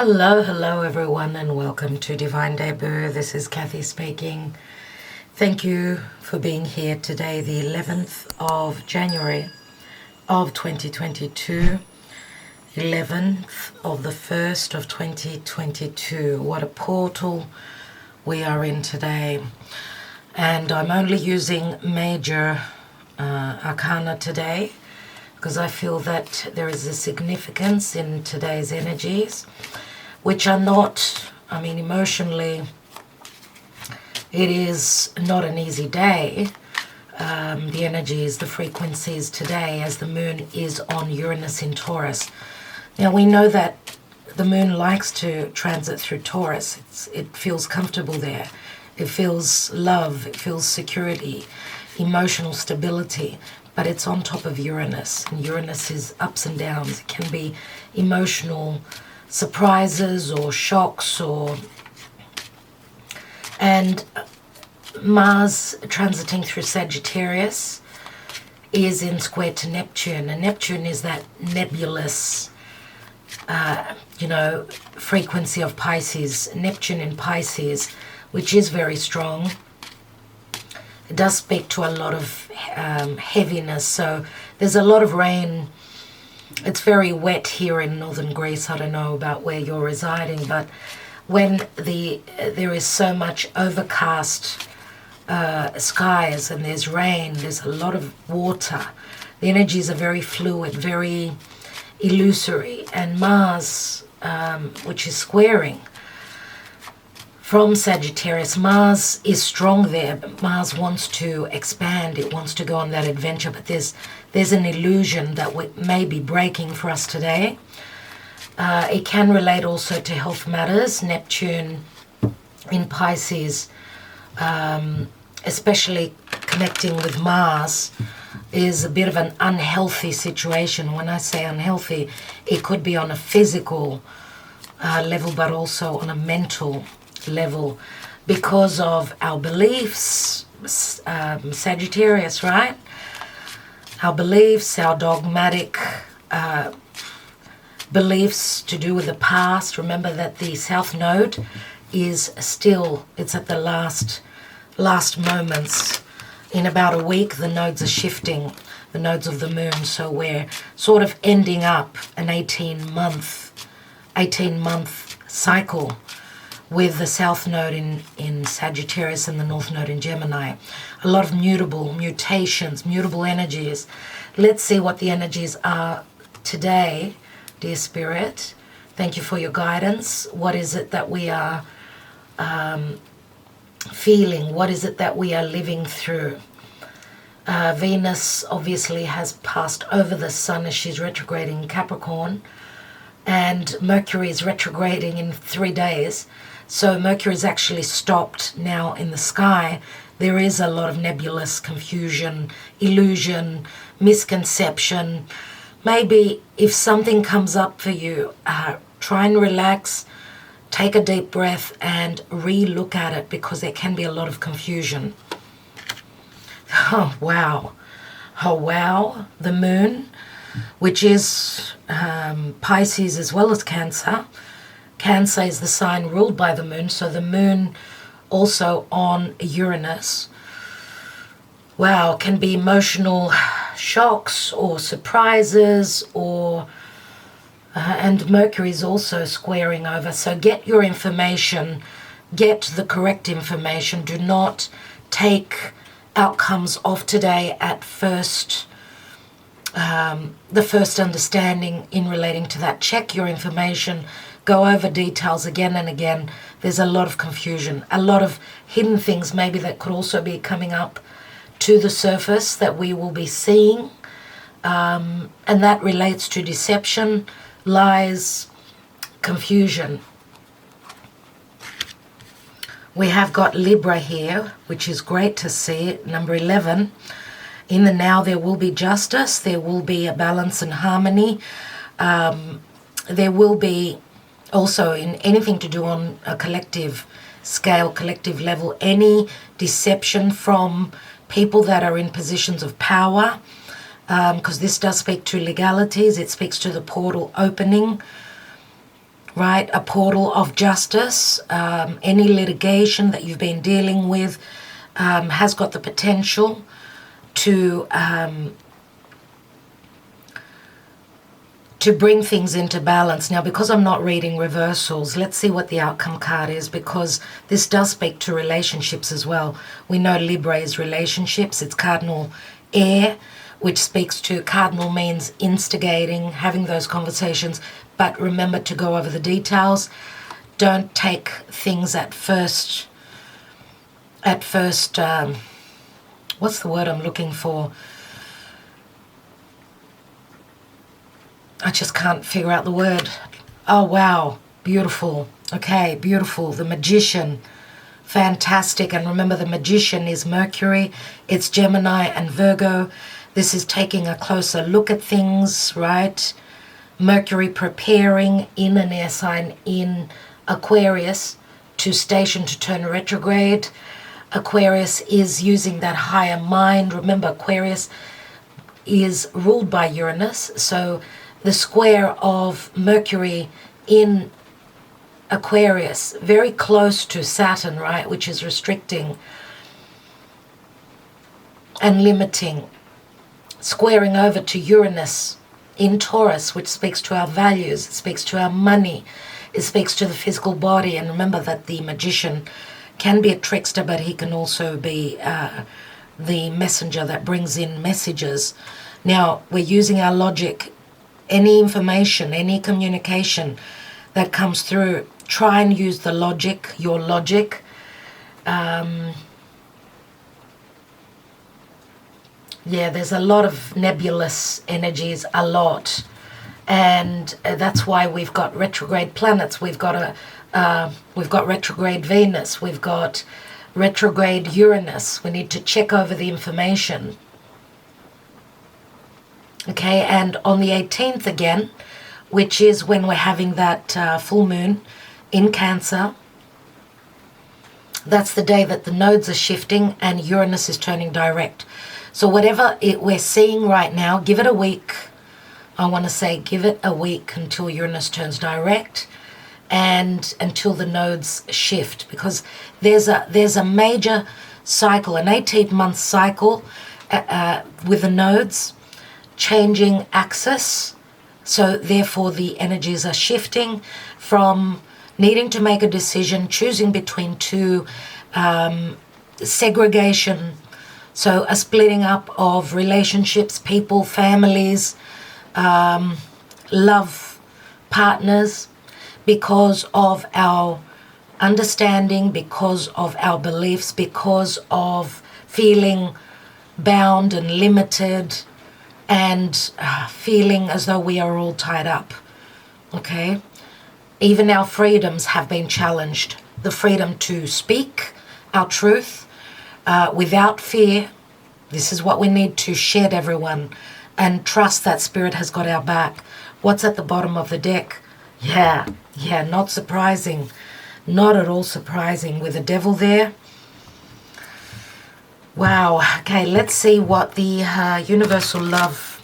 Hello everyone, and welcome to Divine Debut. This is Kathy speaking. Thank you for being here today, the 11th of January of 2022, 11th of the 1st of 2022. What a portal we are in today. And I'm only using major arcana today because I feel that there is a significance in today's energies, which are not, emotionally, it is not an easy day. The energies, the frequencies today, as the moon is on Uranus in Taurus. Now, we know that the moon likes to transit through Taurus. It feels comfortable there. It feels love, it feels security, emotional stability. But it's on top of Uranus, and Uranus is ups and downs. It can be emotional surprises or shocks, and Mars transiting through Sagittarius is in square to Neptune, and Neptune is that nebulous, frequency of Pisces. Neptune in Pisces, which is very strong. It does speak to a lot of heaviness, so there's a lot of rain. It's very wet here in northern Greece. I don't know about where you're residing, but when there is so much overcast skies and there's rain, there's a lot of water. The energies are very fluid, very illusory, and Mars, which is squaring from Sagittarius, Mars is strong there, but Mars wants to expand. It wants to go on that adventure, but there's an illusion that may be breaking for us today. It can relate also to health matters. Neptune in Pisces, especially connecting with Mars, is a bit of an unhealthy situation. When I say unhealthy, it could be on a physical level, but also on a mental level, because of our beliefs, Sagittarius, right? Our beliefs, our dogmatic beliefs to do with the past. Remember that the South Node is still, it's at the last moments. In about a week, the nodes are shifting, the nodes of the moon, so we're sort of ending up an 18-month cycle with the South Node in Sagittarius and the North Node in Gemini. A lot of mutations, mutable energies. Let's see what the energies are today, dear Spirit. Thank you for your guidance. What is it that we are feeling? What is it that we are living through? Venus obviously has passed over the Sun as she's retrograding in Capricorn, and Mercury is retrograding in 3 days. So Mercury is actually stopped now in the sky. There is a lot of nebulous confusion, illusion, misconception. Maybe if something comes up for you, try and relax, take a deep breath and re-look at it, because there can be a lot of confusion. Oh, wow. Oh, wow. The moon, which is Pisces as well as Cancer. Cancer is the sign ruled by the moon, so the moon also on Uranus. Wow, can be emotional shocks or surprises, and Mercury is also squaring over. So get your information, get the correct information. Do not take outcomes of today at first, the first understanding in relating to that. Check your information. Go over details again and again. There's a lot of confusion, a lot of hidden things maybe that could also be coming up to the surface that we will be seeing. And that relates to deception, lies, confusion. We have got Libra here, which is great to see, number 11. In the now, there will be justice. There will be a balance and harmony. There will be also, in anything to do on a collective scale, collective level, any deception from people that are in positions of power, because this does speak to legalities. It speaks to the portal opening. right? A portal of justice. Any litigation that you've been dealing with has got the potential to bring things into balance. Now, because I'm not reading reversals, let's see what the outcome card is, because this does speak to relationships as well. We know Libra is relationships. It's cardinal air, which speaks to, cardinal means instigating, having those conversations, but remember to go over the details. Don't take things at first, what's the word I'm looking for? I just can't figure out the word. Oh, wow. Beautiful. Okay, beautiful. The Magician. Fantastic. And remember, the Magician is Mercury. It's Gemini and Virgo. This is taking a closer look at things, right? Mercury preparing in an air sign in Aquarius to station to turn retrograde. Aquarius is using that higher mind. Remember, Aquarius is ruled by Uranus. So the square of Mercury in Aquarius, very close to Saturn, right, which is restricting and limiting, squaring over to Uranus in Taurus, which speaks to our values, it speaks to our money, it speaks to the physical body. And remember that the Magician can be a trickster, but he can also be the messenger that brings in messages. Now, we're using our logic. Any information, any communication that comes through, try and use the logic, your logic. Yeah, there's a lot of nebulous energies, a lot. And that's why we've got retrograde planets. We've got retrograde Venus. We've got retrograde Uranus. We need to check over the information. Okay, and on the 18th again, which is when we're having that full moon in Cancer, that's the day that the nodes are shifting and Uranus is turning direct. So whatever we're seeing right now, give it a week. I want to say give it a week until Uranus turns direct and until the nodes shift, because there's a major cycle, an 18-month cycle with the nodes changing axis. So therefore the energies are shifting from needing to make a decision, choosing between two, segregation, so a splitting up of relationships, people, families, love partners, because of our understanding, because of our beliefs, because of feeling bound and limited, and feeling as though we are all tied up, okay? Even our freedoms have been challenged. The freedom to speak our truth without fear. This is what we need to shed, everyone, and trust that Spirit has got our back. What's at the bottom of the deck? Yeah, not surprising. Not at all surprising with the Devil there. Wow. Okay, let's see what the Universal Love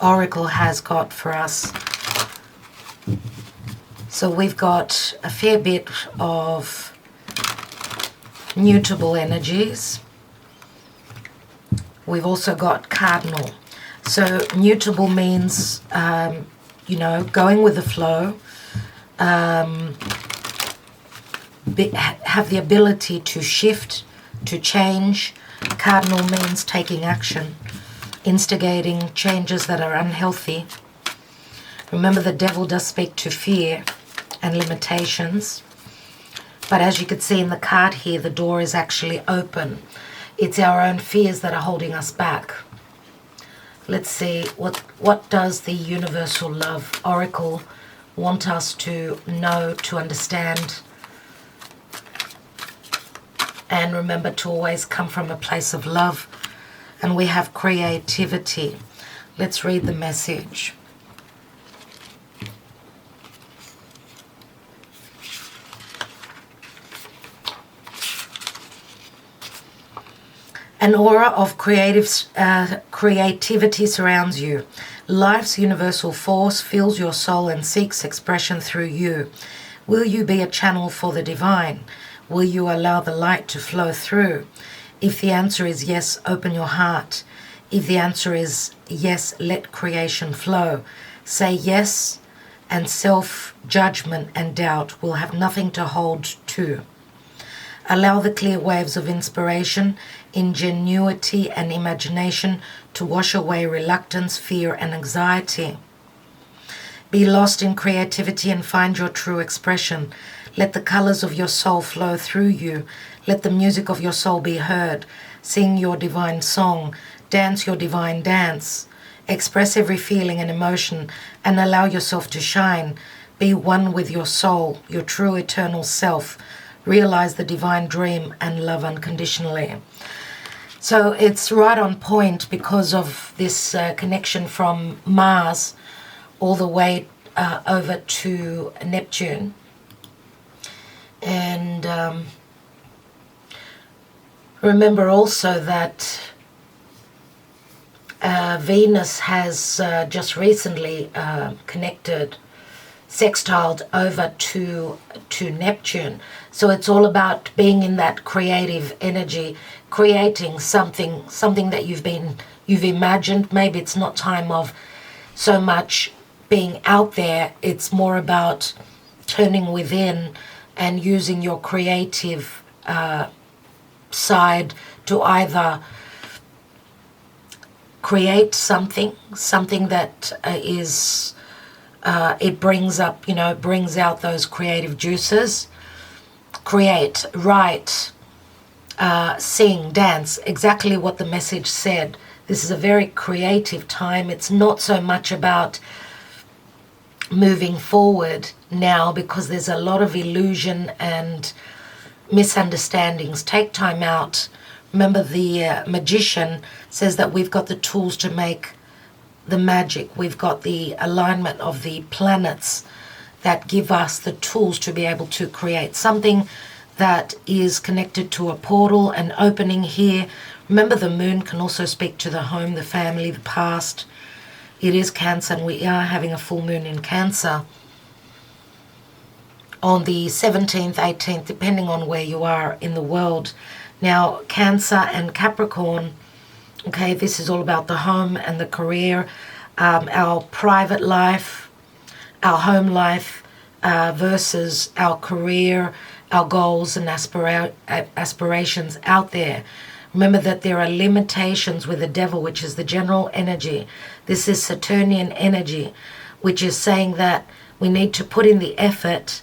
Oracle has got for us. So we've got a fair bit of mutable energies. We've also got cardinal. So mutable means, going with the flow, have the ability to shift, to change. Cardinal means taking action, instigating changes that are unhealthy. Remember, the Devil does speak to fear and limitations. But as you can see in the card here, the door is actually open. It's our own fears that are holding us back. Let's see, what does the Universal Love Oracle want us to know, to understand? And remember to always come from a place of love. And we have creativity. Let's read the message. An aura of creativity surrounds you. Life's universal force fills your soul and seeks expression through you. Will you be a channel for the divine? Will you allow the light to flow through? If the answer is yes, open your heart. If the answer is yes, let creation flow. Say yes, and self-judgment and doubt will have nothing to hold to. Allow the clear waves of inspiration, ingenuity, and imagination to wash away reluctance, fear, and anxiety. Be lost in creativity and find your true expression. Let the colors of your soul flow through you. Let the music of your soul be heard. Sing your divine song. Dance your divine dance. Express every feeling and emotion and allow yourself to shine. Be one with your soul, your true eternal self. Realize the divine dream and love unconditionally. So it's right on point because of this connection from Mars all the way over to Neptune. And remember also that Venus has just recently connected, sextiled over to Neptune. So it's all about being in that creative energy, creating something that you've imagined. Maybe it's not time of so much being out there. It's more about turning within and using your creative side to either create something that is it brings up, brings out those creative juices. Create, write, sing, dance, exactly what the message said. This is a very creative time. It's not so much about moving forward now because there's a lot of illusion and misunderstandings. Take time out. Remember, the magician says that we've got the tools to make the magic. We've got the alignment of the planets that give us the tools to be able to create something that is connected to a portal, an opening here. Remember, the moon can also speak to the home, the family, the past. It is Cancer, and we are having a full moon in Cancer on the 17th, 18th, depending on where you are in the world. Now, Cancer and Capricorn, okay, this is all about the home and the career, our private life, our home life versus our career, our goals and aspirations out there. Remember that there are limitations with the devil, which is the general energy. This is Saturnian energy, which is saying that we need to put in the effort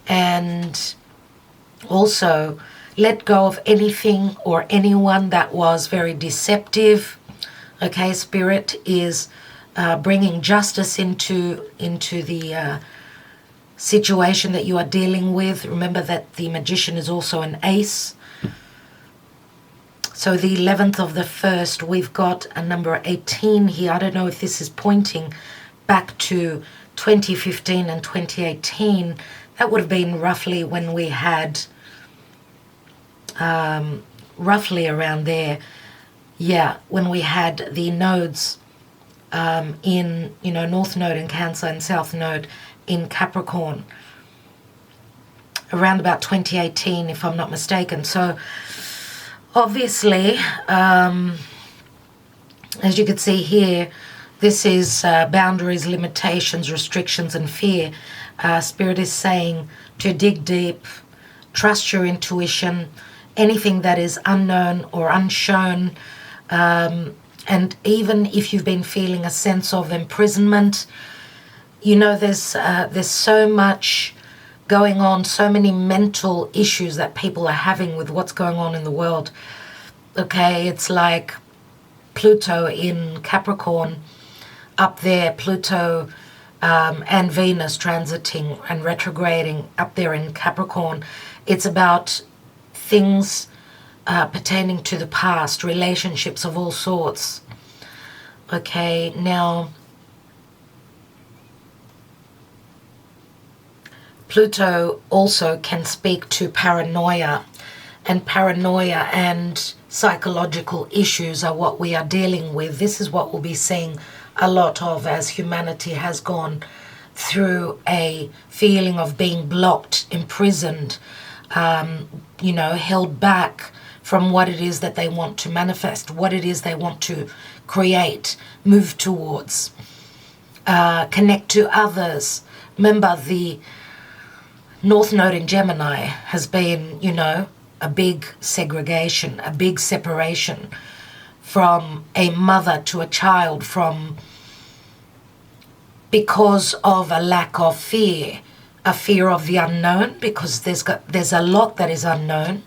and also let go of anything or anyone that was very deceptive. Okay, Spirit is bringing justice into the situation that you are dealing with. Remember that the magician is also an ace. So the 11th of the 1st, we've got a number 18 here. I don't know if this is pointing back to 2015 and 2018. That would have been roughly when we had, roughly around there, yeah, when we had the nodes in, North Node in Cancer and South Node in Capricorn. Around about 2018, if I'm not mistaken. So, obviously, as you can see here, this is boundaries, limitations, restrictions, and fear. Spirit is saying to dig deep, trust your intuition, anything that is unknown or unshown, and even if you've been feeling a sense of imprisonment, there's so much going on, so many mental issues that people are having with what's going on in the world. Okay, it's like Pluto in Capricorn up there, Pluto and Venus transiting and retrograding up there in Capricorn. It's about things pertaining to the past, relationships of all sorts. Okay, now Pluto also can speak to paranoia and psychological issues are what we are dealing with. This is what we'll be seeing a lot of as humanity has gone through a feeling of being blocked, imprisoned, held back from what it is that they want to manifest, what it is they want to create, move towards, connect to others. Remember, the North Node in Gemini has been, a big segregation, a big separation from a mother to a child, because of a lack of fear, a fear of the unknown, because there's a lot that is unknown.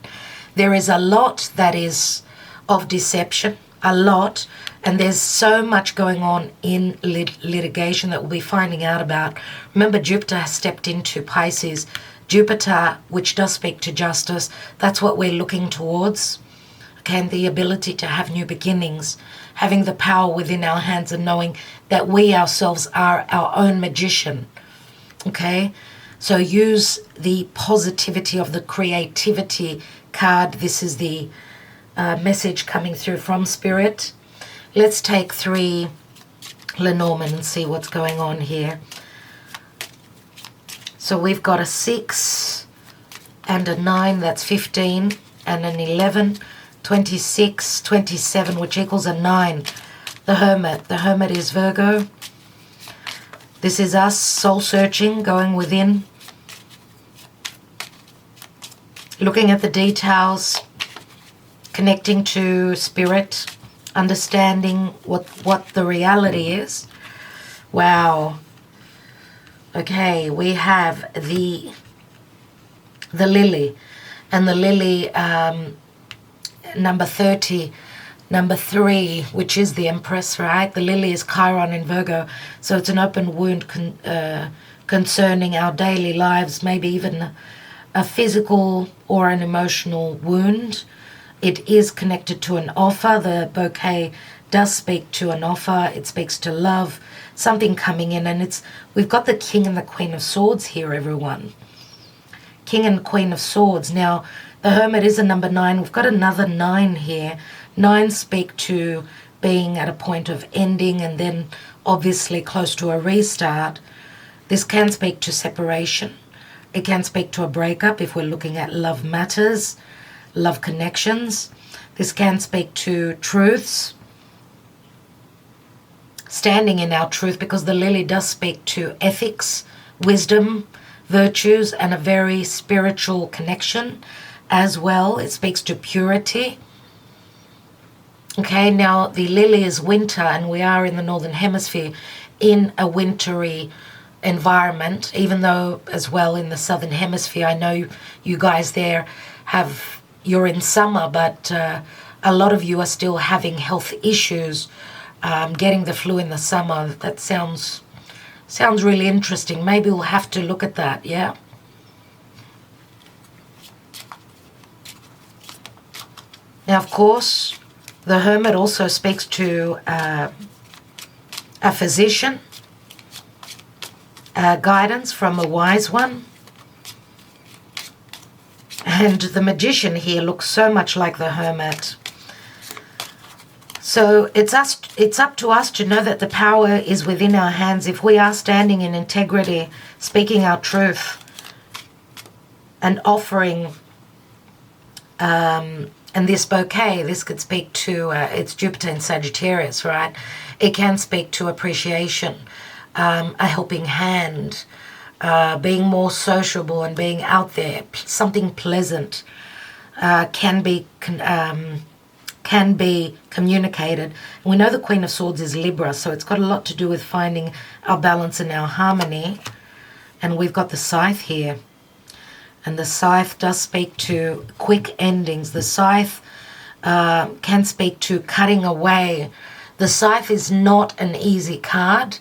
There is a lot that is of deception, a lot, and there's so much going on in litigation that we'll be finding out about. Remember, Jupiter has stepped into Pisces. Jupiter, which does speak to justice, that's what we're looking towards. Okay, and the ability to have new beginnings, having the power within our hands and knowing that we ourselves are our own magician. Okay, so use the positivity of the creativity card. This is the message coming through from Spirit. Let's take 3 Lenormand and see what's going on here. So we've got a 6 and a 9, that's 15, and an 11, 26, 27, which equals a 9. The Hermit. The Hermit is Virgo. This is us soul searching, going within, looking at the details, connecting to Spirit, understanding what the reality is. Wow. Okay, we have the Lily, and the Lily number 30, number 3, which is the Empress, right? The Lily is Chiron in Virgo, so it's an open wound concerning our daily lives, maybe even a physical or an emotional wound. It is connected to an offer. The bouquet does speak to an offer. It speaks to love, something coming in, and we've got the King and the Queen of Swords here, everyone. King and Queen of Swords. Now, the Hermit is a number 9. We've got another 9 here. 9 speak to being at a point of ending and then obviously close to a restart. This can speak to separation. It can speak to a breakup if we're looking at love matters, love connections. This can speak to truths, standing in our truth, because the Lily does speak to ethics, wisdom, virtues, and a very spiritual connection as well. It speaks to purity. Okay, now the Lily is winter, and we are in the Northern Hemisphere in a wintry environment, even though as well in the Southern Hemisphere, I know you guys there you're in summer, but a lot of you are still having health issues. Getting the flu in the summer, that sounds really interesting. Maybe we'll have to look at that, yeah? Now, of course, the Hermit also speaks to a physician, guidance from a wise one. And the Magician here looks so much like the Hermit. So it's up to us to know that the power is within our hands. If we are standing in integrity, speaking our truth, and offering, and this bouquet, this could speak to, it's Jupiter in Sagittarius, right? It can speak to appreciation, a helping hand, being more sociable and being out there. Something pleasant can be communicated. And we know the Queen of Swords is Libra, so it's got a lot to do with finding our balance and our harmony. And we've got the Scythe here. And the Scythe does speak to quick endings. The Scythe can speak to cutting away. The Scythe is not an easy card.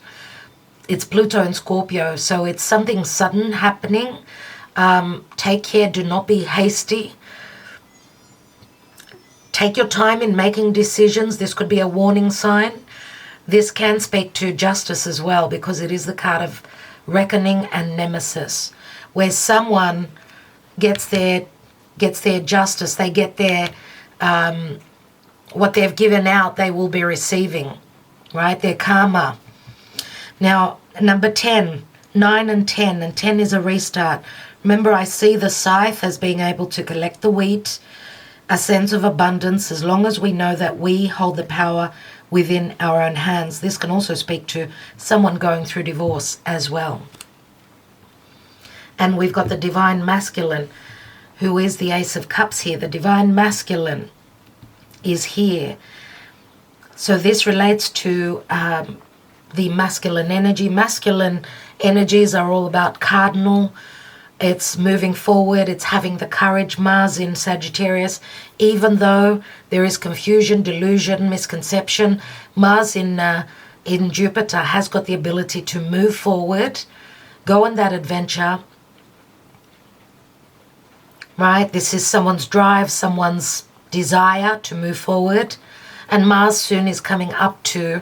It's Pluto and Scorpio, so it's something sudden happening. Take care, do not be hasty. Take your time in making decisions. This could be a warning sign. This can speak to justice as well, because it is the card of reckoning and nemesis, where someone gets their justice, they get their what they've given out, they will be receiving, right? Their karma. Now, number 10, 9 and 10 is a restart. Remember, I see the scythe as being able to collect the wheat, a sense of abundance, as long as we know that we hold the power within our own hands. This can also speak to someone going through divorce as well. And we've got the divine masculine, who is the Ace of Cups here. The divine masculine is here. So this relates to the masculine energy. Masculine energies are all about cardinal. It's moving forward. It's having the courage. Mars in Sagittarius. Even though there is confusion, delusion, misconception, Mars in Jupiter has got the ability to move forward, go on that adventure. Right? This is someone's drive, someone's desire to move forward. And Mars soon is coming up to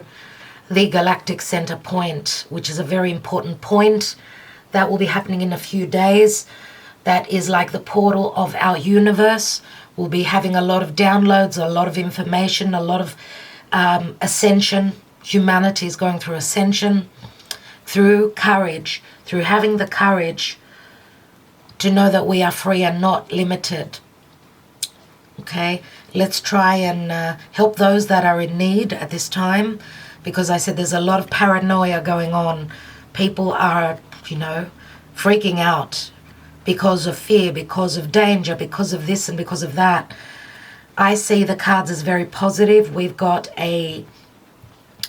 the galactic center point, which is a very important point that will be happening in a few days. That is like the portal of our universe. We'll be having a lot of downloads, a lot of information, a lot of ascension. Humanity is going through ascension through courage, through having the courage to know that we are free and not limited. Okay, let's try and help those that are in need at this time, because I said there's a lot of paranoia going on. People are, freaking out because of fear, because of danger, because of this and because of that. I see the cards as very positive. We've got a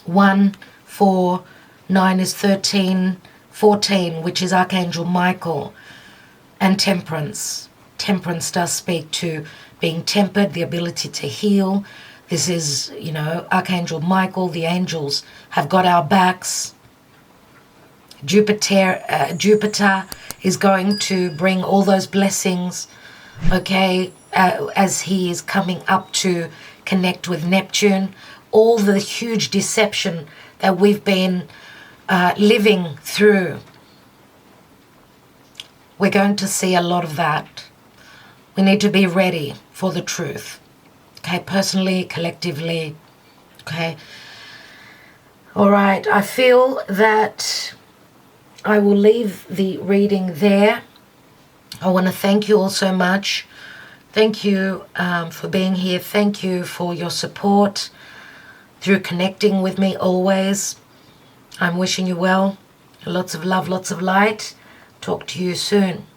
1, 4, 9 is 13, 14, which is Archangel Michael. And temperance. Temperance does speak to being tempered, the ability to heal. This is, Archangel Michael, the angels have got our backs. Jupiter is going to bring all those blessings, okay, as he is coming up to connect with Neptune. All the huge deception that we've been living through. We're going to see a lot of that. We need to be ready for the truth. Okay, personally, collectively. Okay. All right, I feel that I will leave the reading there. I want to thank you all so much. Thank you for being here. Thank you for your support through connecting with me always. I'm wishing you well. Lots of love, lots of light. Talk to you soon.